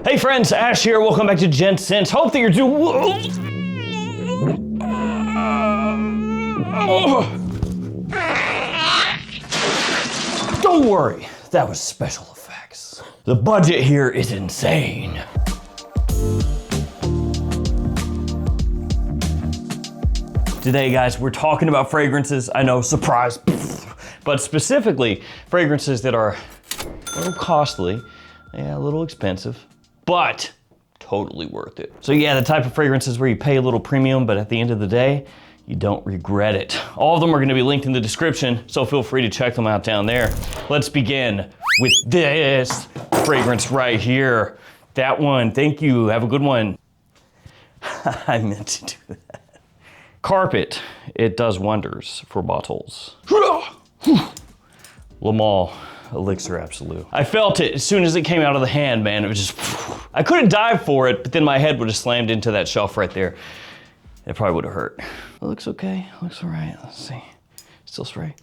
Hey friends, Ash here. Welcome back to Gents. Hope that you're doing. Don't worry, that was special effects. The budget here is insane. Today, guys, we're talking about fragrances. I know, surprise, but specifically fragrances that are a little costly, yeah, a little expensive, but totally worth it. So yeah, the type of fragrances where you pay a little premium, but at the end of the day, you don't regret it. All of them are gonna be linked in the description, so feel free to check them out down there. Let's begin with this fragrance right here. That one, thank you, have a good one. I meant to do that. Carpet, it does wonders for bottles. Le Male Elixir Absolute. I felt it as soon as it came out of the hand, man. It was just, I couldn't dive for it, but then my head would have slammed into that shelf right there. It probably would have hurt. It looks okay, looks all right. Let's see, still spray?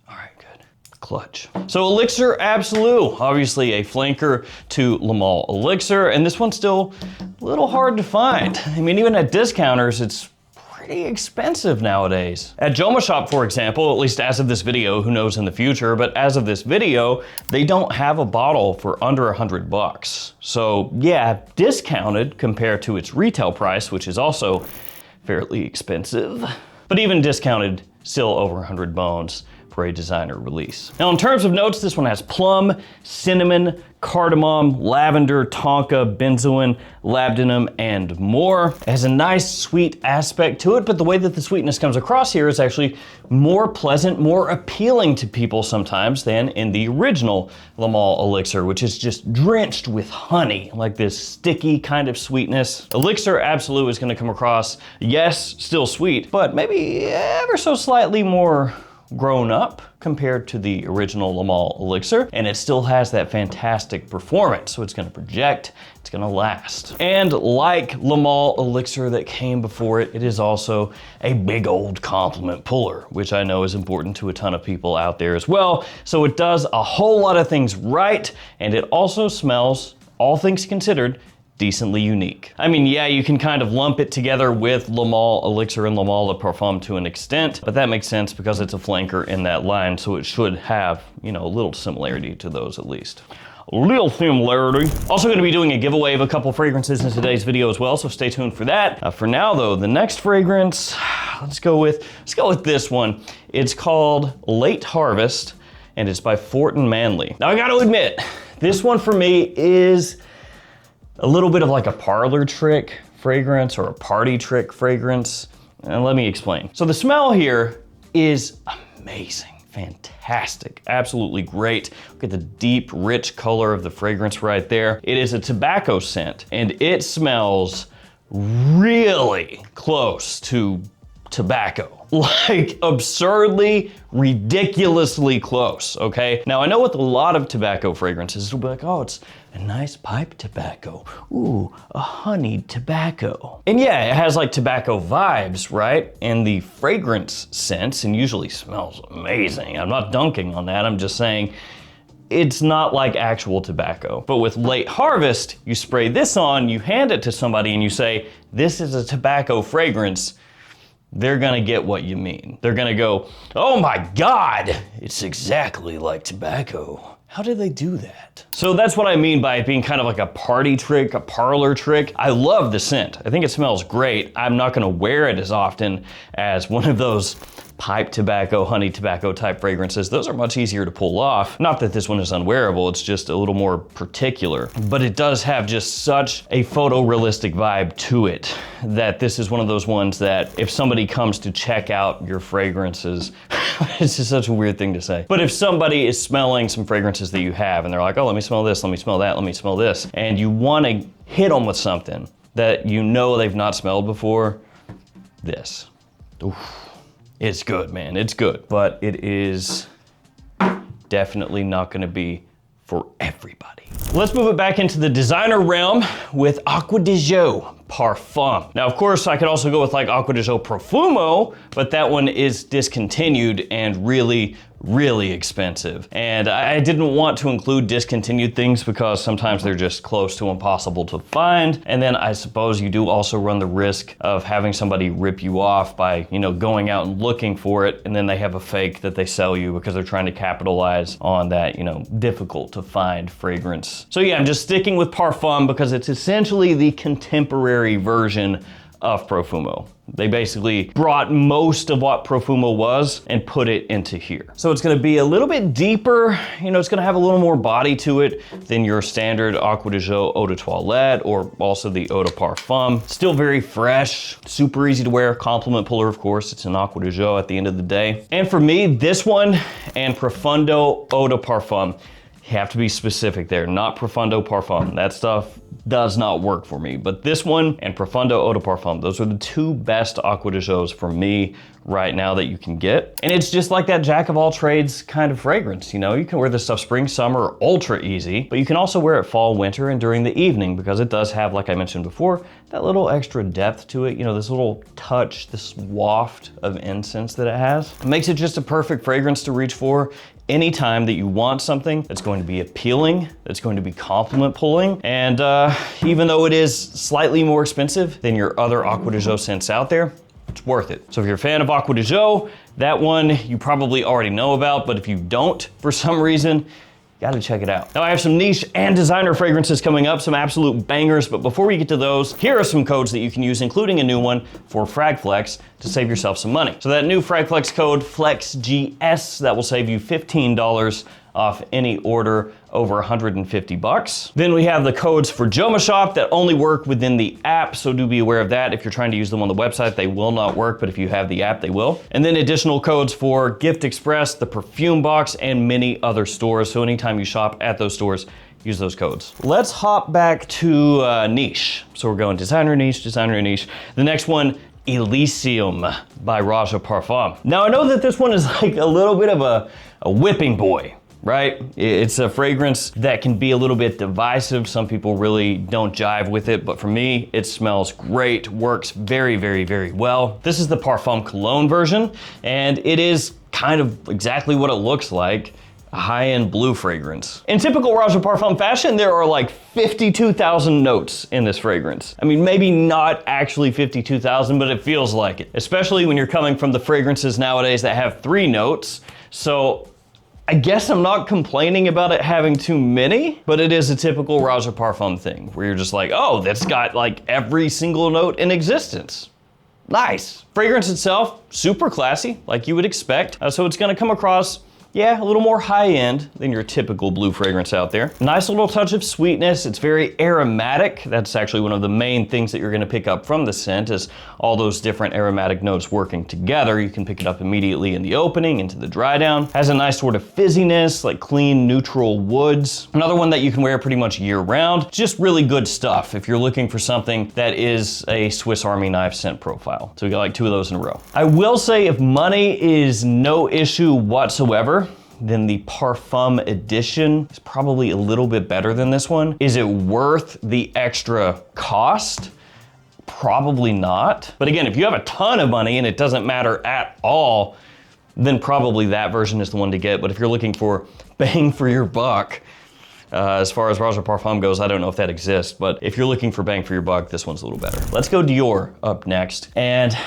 All right, good. Clutch. So Elixir Absolute, obviously a flanker to Le Male Elixir, and this one's still a little hard to find. I mean, even at discounters, it's pretty expensive nowadays. At JOMASHOP, for example, at least as of this video, who knows in the future, but as of this video, they don't have a bottle for under 100 bucks. So yeah, discounted compared to its retail price, which is also fairly expensive, but even discounted, still over 100 bones for a designer release. Now, in terms of notes, this one has plum, cinnamon, cardamom, lavender, tonka, benzoin, labdanum, and more. It has a nice sweet aspect to it, but the way that the sweetness comes across here is actually more pleasant, more appealing to people sometimes than in the original Le Male Elixir, which is just drenched with honey, like this sticky kind of sweetness. Elixir Absolute is gonna come across, yes, still sweet, but maybe ever so slightly more grown up compared to the original Le Male Elixir, and it still has that fantastic performance. So it's gonna project, it's gonna last. And like Le Male Elixir that came before it, it is also a big old compliment puller, which I know is important to a ton of people out there as well. So it does a whole lot of things right, and it also smells, all things considered, decently unique. I mean, yeah, you can kind of lump it together with Le Male Elixir and Le Male Le Parfum to an extent, but that makes sense because it's a flanker in that line, so it should have, you know, a little similarity to those at least. A little similarity. Also gonna be doing a giveaway of a couple fragrances in today's video as well, so stay tuned for that. For now though, the next fragrance, let's go with this one. It's called Late Harvest, and it's by Fortin Manley. Now I gotta admit, this one for me is a little bit of like a parlor trick fragrance or a party trick fragrance. And let me explain. So the smell here is amazing, fantastic, absolutely great. Look at the deep, rich color of the fragrance right there. It is a tobacco scent, and it smells really close to tobacco. Like absurdly, ridiculously close, okay? Now I know with a lot of tobacco fragrances, it'll be like, oh, it's a nice pipe tobacco. Ooh, a honeyed tobacco. And yeah, it has like tobacco vibes, right? In the fragrance sense, and usually smells amazing. I'm not dunking on that, I'm just saying, it's not like actual tobacco. But with Late Harvest, you spray this on, you hand it to somebody and you say, this is a tobacco fragrance. They're gonna get what you mean. They're gonna go, oh my God, it's exactly like tobacco. How did they do that? So that's what I mean by it being kind of like a party trick, a parlor trick. I love the scent. I think it smells great. I'm not gonna wear it as often as one of those pipe tobacco, honey tobacco type fragrances. Those are much easier to pull off. Not that this one is unwearable, it's just a little more particular, but it does have just such a photorealistic vibe to it that this is one of those ones that if somebody comes to check out your fragrances, it's just such a weird thing to say. But if somebody is smelling some fragrances that you have and they're like, oh, let me smell this, let me smell that, let me smell this, and you wanna hit them with something that you know they've not smelled before, this. Oof. It's good, man, it's good. But it is definitely not gonna be for everybody. Let's move it back into the designer realm with Acqua di Gio Parfum. Now, of course, I could also go with like Acqua di Gio Profumo, but that one is discontinued and really really expensive. And I didn't want to include discontinued things because sometimes they're just close to impossible to find. And then I suppose you do also run the risk of having somebody rip you off by, you know, going out and looking for it, and then they have a fake that they sell you because they're trying to capitalize on that, you know, difficult to find fragrance. So yeah, I'm just sticking with Parfum because it's essentially the contemporary version of Profumo. They basically brought most of what Profumo was and put it into here. So it's gonna be a little bit deeper, you know, it's gonna have a little more body to it than your standard Acqua di Gio Eau de Toilette or also the Eau de Parfum. Still very fresh, super easy to wear, compliment puller of course, it's an Acqua di Gio at the end of the day. And for me, this one and Profundo Eau de Parfum, you have to be specific there, not Profundo Parfum. That stuff does not work for me. But this one and Profundo Eau de Parfum, those are the two best Acqua di Gios for me right now that you can get. And it's just like that jack of all trades kind of fragrance. You know, you can wear this stuff spring, summer, ultra easy, but you can also wear it fall, winter, and during the evening because it does have, like I mentioned before, that little extra depth to it. You know, this little touch, this waft of incense that it has. It makes it just a perfect fragrance to reach for anytime that you want something that's going to be appealing, that's going to be compliment pulling, and even though it is slightly more expensive than your other Acqua di Gio scents out there, it's worth it. So if you're a fan of Acqua di Gio, that one you probably already know about, but if you don't, for some reason, gotta check it out. Now I have some niche and designer fragrances coming up, some absolute bangers, but before we get to those, here are some codes that you can use, including a new one for FragFlex to save yourself some money. So that new FragFlex code, FlexGS, that will save you $15 off any order over 150 bucks. Then we have the codes for JOMASHOP that only work within the app, so do be aware of that. If you're trying to use them on the website, they will not work, but if you have the app, they will. And then additional codes for Gift Express, the Perfume Box, and many other stores. So anytime you shop at those stores, use those codes. Let's hop back to niche. So we're going designer niche, designer niche. The next one, Elysium by Raja Parfum. Now I know that this one is like a little bit of a whipping boy, right? It's a fragrance that can be a little bit divisive. Some people really don't jive with it, but for me, it smells great, works very, very, very well. This is the Parfum Cologne version, and it is kind of exactly what it looks like. A high-end blue fragrance. In typical Raja Parfum fashion, there are like 52,000 notes in this fragrance. I mean, maybe not actually 52,000, but it feels like it, especially when you're coming from the fragrances nowadays that have 3 notes. So I guess I'm not complaining about it having too many, but it is a typical Raja Parfum thing where you're just like, oh, that's got like every single note in existence. Nice. Fragrance itself, super classy, like you would expect. So it's gonna come across, yeah, a little more high-end than your typical blue fragrance out there. Nice little touch of sweetness. It's very aromatic. That's actually one of the main things that you're gonna pick up from the scent is all those different aromatic notes working together. You can pick it up immediately in the opening, into the dry down. Has a nice sort of fizziness, like clean, neutral woods. Another one that you can wear pretty much year-round. Just really good stuff if you're looking for something that is a Swiss Army knife scent profile. So we got like 2 of those in a row. I will say if money is no issue whatsoever, then the Parfum edition is probably a little bit better than this one. Is it worth the extra cost? Probably not. But again, if you have a ton of money and it doesn't matter at all, then probably that version is the one to get. But if you're looking for bang for your buck, as far as Raja Parfum goes, I don't know if that exists, but if you're looking for bang for your buck, this one's a little better. Let's go Dior up next. And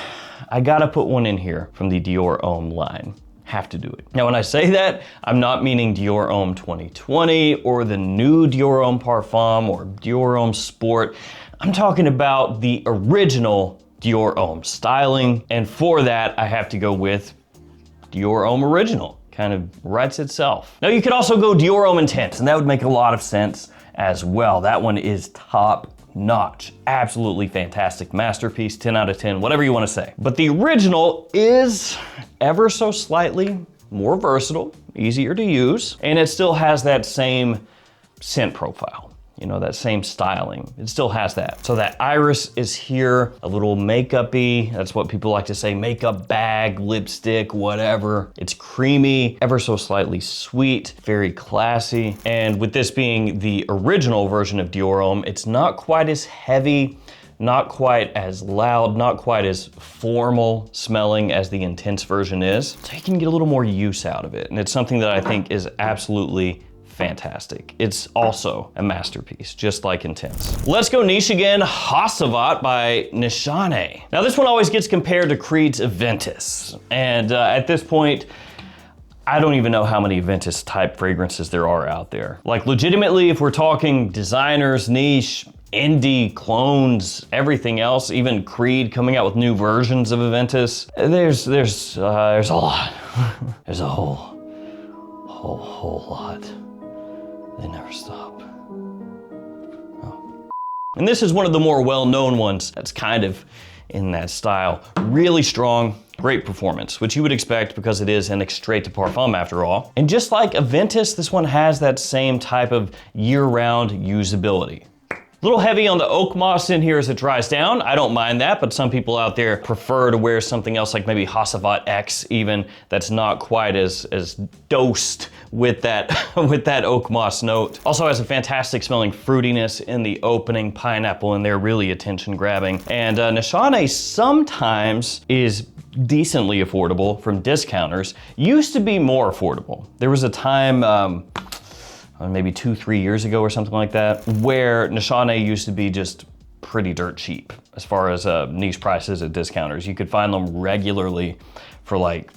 I gotta put one in here from the Dior Homme line. Have to do it. Now, when I say that, I'm not meaning Dior Homme 2020 or the new Dior Homme Parfum or Dior Homme Sport. I'm talking about the original Dior Homme styling. And for that, I have to go with Dior Homme Original. Kind of writes itself. Now, you could also go Dior Homme Intense, and that would make a lot of sense as well. That one is top notch. Absolutely fantastic masterpiece, 10 out of 10, whatever you want to say. But the original is ever so slightly more versatile, easier to use, and it still has that same scent profile. You know, that same styling. It still has that. So that iris is here, a little makeup-y. That's what people like to say, makeup bag, lipstick, whatever. It's creamy, ever so slightly sweet, very classy. And with this being the original version of Dior Homme, it's not quite as heavy, not quite as loud, not quite as formal smelling as the Intense version is. So you can get a little more use out of it. And it's something that I think is absolutely fantastic. It's also a masterpiece, just like Intense. Let's go niche again, Hasavat by Nishane. Now this one always gets compared to Creed's Aventus. And at this point, I don't even know how many Aventus type fragrances there are out there. Like legitimately, if we're talking designers, niche, indie, clones, everything else, even Creed coming out with new versions of Aventus, there's a lot. There's a whole lot. They never stop. Oh. And this is one of the more well-known ones that's kind of in that style. Really strong, great performance, which you would expect because it is an extrait de parfum after all. And just like Aventus, this one has that same type of year-round usability. A little heavy on the oak moss in here as it dries down. I don't mind that, but some people out there prefer to wear something else like maybe Hasavat X even, that's not quite as dosed with that, with that oak moss note. Also has a fantastic smelling fruitiness in the opening, pineapple in there, really attention grabbing. And Nishane sometimes is decently affordable from discounters. Used to be more affordable. There was a time, maybe 2-3 years ago or something like that, where Nishane used to be just pretty dirt cheap as far as niche prices at discounters. You could find them regularly for like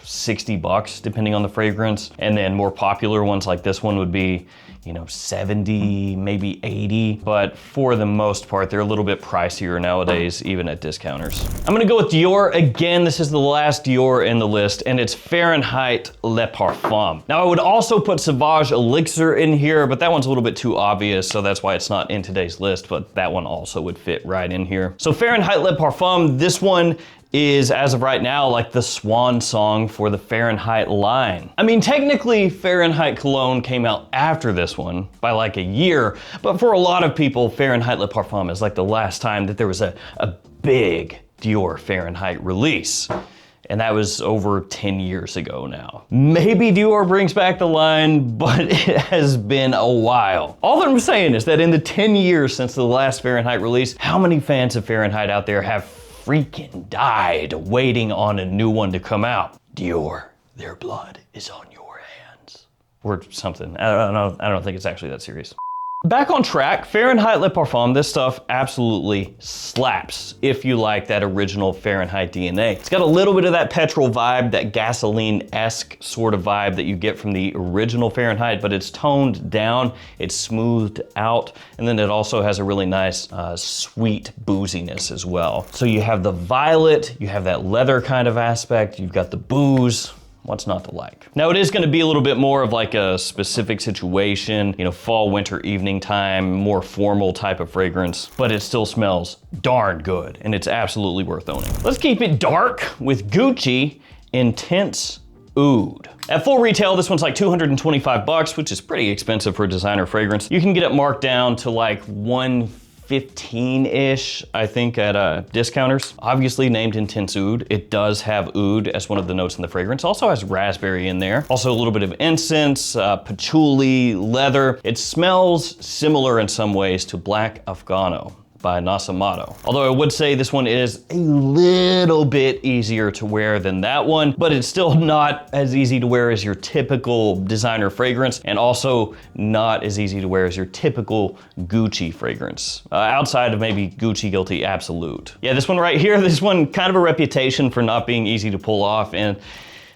$60 depending on the fragrance. And then more popular ones like this one would be, you know, 70, maybe 80. But for the most part, they're a little bit pricier nowadays, even at discounters. I'm gonna go with Dior again. This is the last Dior in the list, and it's Fahrenheit Le Parfum. Now I would also put Sauvage Elixir in here, but that one's a little bit too obvious, so that's why it's not in today's list, but that one also would fit right in here. So Fahrenheit Le Parfum, this one is, as of right now, like the swan song for the Fahrenheit line. I mean, technically Fahrenheit Cologne came out after this one by like a year, but for a lot of people, Fahrenheit Le Parfum is like the last time that there was a big Dior Fahrenheit release. And that was over 10 years ago now. Maybe Dior brings back the line, but it has been a while. All that I'm saying is that in the 10 years since the last Fahrenheit release, how many fans of Fahrenheit out there have freaking died waiting on a new one to come out? Dior, their blood is on your hands. Or something. I don't think it's actually that serious. Back on track, Fahrenheit Le Parfum, this stuff absolutely slaps if you like that original Fahrenheit DNA. It's got a little bit of that petrol vibe, that gasoline-esque sort of vibe that you get from the original Fahrenheit, but it's toned down, it's smoothed out, and then it also has a really nice sweet booziness as well. So you have the violet, you have that leather kind of aspect, you've got the booze. What's not to like? Now it is gonna be a little bit more of like a specific situation, you know, fall, winter, evening time, more formal type of fragrance, but it still smells darn good and it's absolutely worth owning. Let's keep it dark with Gucci Intense Oud. At full retail, this one's like $225, which is pretty expensive for a designer fragrance. You can get it marked down to like $115-ish, I think, at discounters. Obviously named Intense Oud. It does have oud as one of the notes in the fragrance. Also has raspberry in there. Also a little bit of incense, patchouli, leather. It smells similar in some ways to Black Afghano by Nasamato. Although I would say this one is a little bit easier to wear than that one, but it's still not as easy to wear as your typical designer fragrance, and also not as easy to wear as your typical Gucci fragrance. Outside of maybe Gucci Guilty Absolute. Yeah, this one right here, this one kind of a reputation for not being easy to pull off, and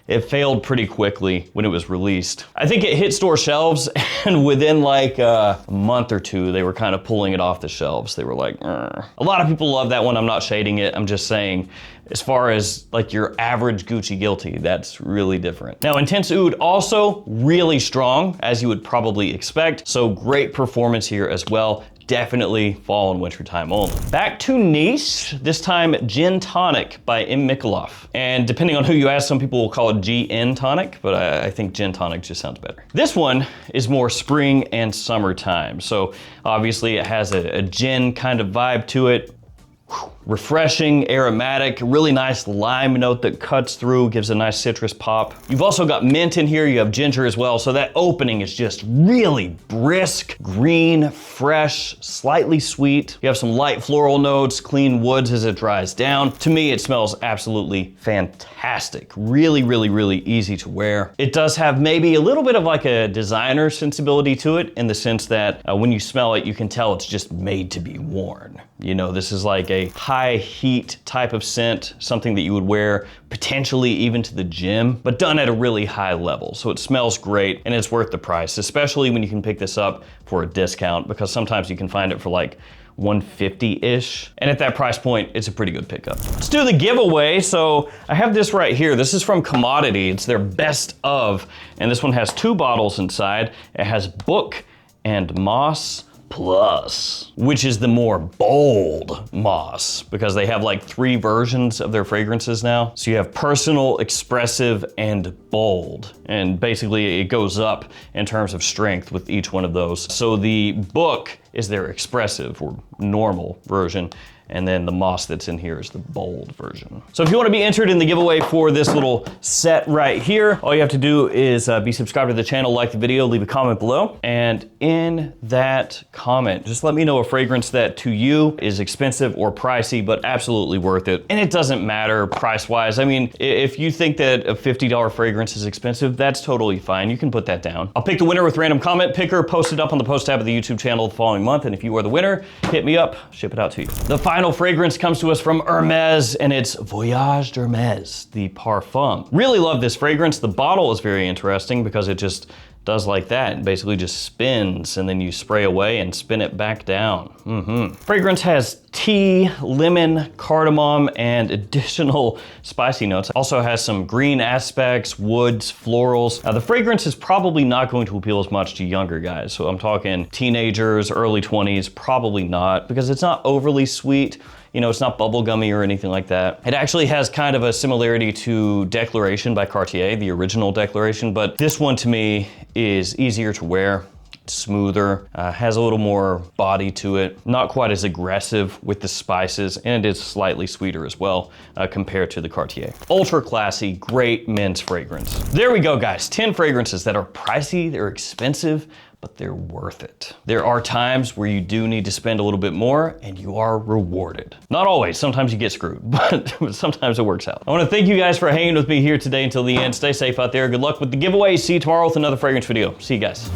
it failed pretty quickly when it was released. I think it hit store shelves, and within like a month or two, they were kind of pulling it off the shelves. They were like, "Arr." A lot of people love that one. I'm not shading it. I'm just saying, as far as like your average Gucci Guilty, that's really different. Now, Intense Oud also really strong, as you would probably expect. So great performance here as well. Definitely fall and winter time only. Back to niche, this time Gin Tonic by M. Micallef. And depending on who you ask, some people will call it GN Tonic, but I think Gin Tonic just sounds better. This one is more spring and summertime. So obviously it has a gin kind of vibe to it. Whew. refreshing, aromatic, really nice lime note that cuts through, gives a nice citrus pop. You've also got mint in here, you have ginger as well, so that opening is just really brisk, green, fresh, slightly sweet. You have some light floral notes, clean woods as it dries down. To me, it smells absolutely fantastic. Really, really, really easy to wear. It does have maybe a little bit of like a designer sensibility to it, in the sense that when you smell it, you can tell it's just made to be worn. You know, this is like a high heat type of scent, something that you would wear potentially even to the gym, but done at a really high level. So it smells great and it's worth the price, especially when you can pick this up for a discount, because sometimes you can find it for like $150-ish. And at that price point, it's a pretty good pickup. Let's do the giveaway. So I have this right here. This is from Commodity. It's their best of, and this one has 2 bottles inside. It has Book and Moss Plus, which is the more bold moss, because they have like 3 versions of their fragrances now. So you have personal, expressive, and bold. And basically it goes up in terms of strength with each one of those. So the Book is their expressive or normal version, and then the moss that's in here is the bold version. So if you want to be entered in the giveaway for this little set right here, all you have to do is be subscribed to the channel, like the video, leave a comment below, and in that comment, just let me know a fragrance that to you is expensive or pricey, but absolutely worth it. And it doesn't matter price-wise. I mean, if you think that a $50 fragrance is expensive, that's totally fine. You can put that down. I'll pick the winner with random comment picker, post it up on the post tab of the YouTube channel the following month, and if you are the winner, hit me up, ship it out to you. The final fragrance comes to us from Hermes, and it's Voyage d'Hermes, the Parfum. Really love this fragrance. The bottle is very interesting because it just does like that. It basically just spins, and then you spray away and spin it back down. Fragrance has tea, lemon, cardamom, and additional spicy notes. Also has some green aspects, woods, florals. Now the fragrance is probably not going to appeal as much to younger guys. So I'm talking teenagers, early 20s, probably not, because it's not overly sweet. You know, it's not bubblegummy or anything like that. It actually has kind of a similarity to Declaration by Cartier, the original Declaration, but this one to me is easier to wear. Smoother, has a little more body to it, not quite as aggressive with the spices, and it is slightly sweeter as well compared to the Cartier. Ultra classy, great men's fragrance. There we go, guys. 10 fragrances that are pricey, they're expensive, but they're worth it. There are times where you do need to spend a little bit more and you are rewarded. Not always, sometimes you get screwed, but sometimes it works out. I wanna thank you guys for hanging with me here today until the end. Stay safe out there. Good luck with the giveaway. See you tomorrow with another fragrance video. See you guys.